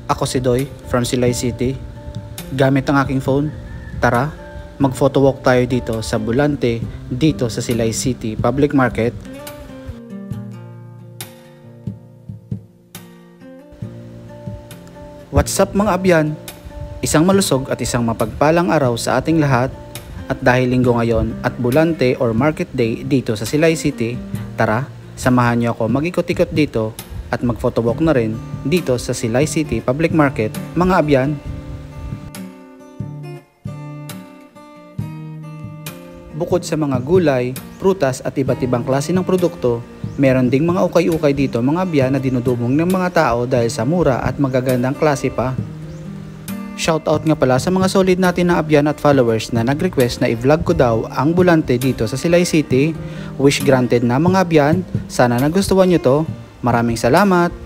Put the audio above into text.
Ako si Doy from Silay City. Gamit ang aking phone, tara, mag-photo walk tayo dito sa Bulante, dito sa Silay City Public Market. What's up mga abyan? Isang malusog at isang mapagpalang araw sa ating lahat. At dahil linggo ngayon at Bulante or Market Day dito sa Silay City, tara, samahan niyo ako mag-ikot-ikot dito at mag-photowalk na rin dito sa Silay City Public Market, mga abyan. Bukod sa mga gulay, prutas at iba't ibang klase ng produkto, meron ding mga ukay-ukay dito mga abyan na dinudumong ng mga tao dahil sa mura at magagandang klase pa. Shoutout nga pala sa mga solid natin na abyan at followers na nag-request na i-vlog ko daw ang Bulante dito sa Silay City. Wish granted na mga abyan, sana nagustuhan nyo to. Maraming salamat!